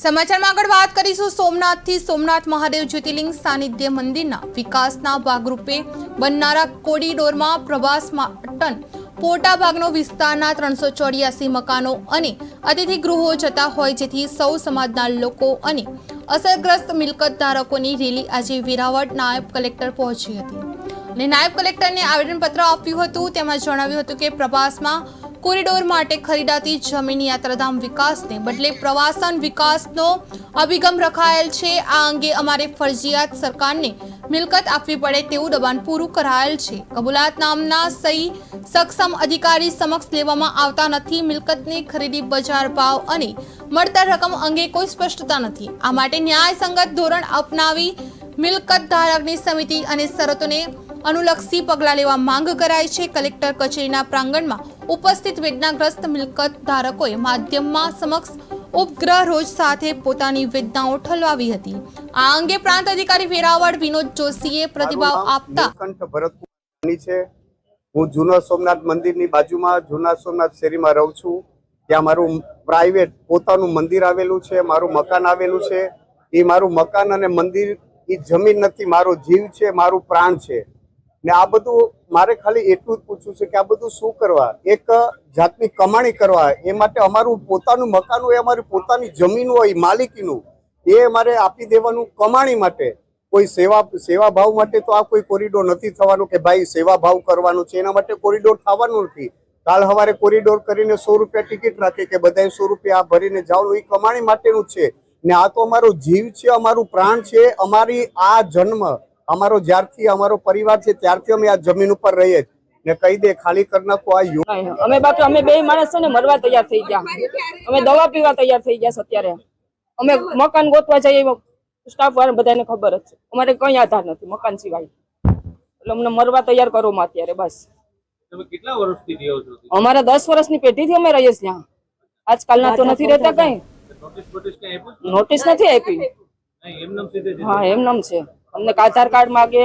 સમાચારમાં આગળ વાત કરીશું સોમનાથથી સોમનાથ મહાદેવ જ્યોતિર્લિંગ સાનિધ્ય મંદિરના વિકાસના ભાગરૂપે બનનારા કોરિડોરમાં પ્રવાસ માર્ટન મોટા ભાગનો વિસ્તારના 384 મકાનો અને અતિથિ ગૃહો જતા હોય, જેથી સૌ સમાજના લોકો અને અસરગ્રસ્ત મિલકત ધારકોની રેલી આજે વેરાવળ નાયબ કલેક્ટર પહોંચી હતી અને નાયબ કલેક્ટરને આવેદનપત્ર આપ્યું હતું। તેમાં જણાવ્યું હતું કે પ્રવાસમાં કોરિડોર માટે ખરીદાતી જમીન યાત્રાધામ વિકાસને બદલે પ્રવાસન વિકાસનો અભિગમ રખાયેલ છે। આ અંગે અમારે ફરજિયાત સરકારને મિલકત આપવી પડે તેવું દબાણ પૂરું કરાયેલ છે। કબૂલાત નામના સહી સક્ષમ અધિકારી સમક્ષ લેવામાં આવતા નથી। મિલકતની ખરીદી બજાર ભાવ અને મળતર રકમ અંગે કોઈ સ્પષ્ટતા નથી। આ માટે ન્યાયસંગત ધોરણ અપનાવી મિલકત ધારકની સમિતિ અને શરતોને અનુલક્ષી પગલાં લેવા માંગ કરાઈ છે। કલેક્ટર કચેરીના પ્રાંગણમાં ઉપસ્થિત વેદનાગ્રસ્ત મિલકત ધારકોએ માધ્યમમાં સમક્ષ ઉપગ્રહ રોજ સાથે પોતાની વેદનાઓ ઠલવાવી હતી। આ અંગે પ્રાંત અધિકારી વેરાવળ વિનોદ જોશીએ પ્રતિભાવ આપતા છે। હું જૂના સોમનાથ મંદિરની બાજુમાં જૂના સોમનાથ શેરીમાં રહું છું। ત્યાં મારું પ્રાઇવેટ પોતાનું મંદિર આવેલું છે, મારું મકાન આવેલું છે। એ મારું મકાન અને મંદિર એ જમીન નથી, મારો જીવ છે, મારું પ્રાણ છે। ને આ બધું મારે ખાલી એટલું જ પૂછવું છે કે આ બધું શું કરવા? એક જાતની કમાણી કરવા, એ માટે અમારું પોતાનું મકાન હોય, અમારી પોતાની જમીન હોય, માલિકીનું, એ અમારે આપી દેવાનું કમાણી માટે। કોઈ સેવા ભાવ માટે તો આ કોઈ કોરિડોર નથી થવાનું કે ભાઈ સેવા ભાવ કરવાનું છે, એના માટે કોરિડોર થવાનું નથી। કાલ સવારે કોરિડોર કરીને 100 રૂપિયા ટિકિટ રાખે કે બધાએ 100 રૂપિયા ભરીને જવાનું, એ કમાણી માટેનું જ છે। ને આ તો અમારો જીવ છે, અમારું પ્રાણ છે, અમારી આ જન્મ અમારો જ્યારથી અમારો પરિવાર છે ત્યારથી અમે આ જમીન ઉપર રહીએ ને કહી દે ખાલી કરી નાખો આ અમે બાકી અમે બે માણસ છે ને મરવા તૈયાર થઈ ગયા, અમે દવા પીવા તૈયાર થઈ ગયા છે। અત્યારે અમે મકાન ગોતવા જઈએ, સ્ટાફ વાળા બધાને ખબર જ છે, અમારે કઈ આધાર નથી મકાન સિવાય, એટલે અમને મરવા તૈયાર કરો માં અત્યારે બસ। તમે કેટલા વર્ષથી રહ્યો છો? અમારા 10 વર્ષની પેઢીથી અમે રહીએ છીએ ત્યાં, આજકાલના તો નથી રહેતા કઈ। નોટિસ નથી આપી, હા એમ નામ છે, અમને આધાર કાર્ડ માગે,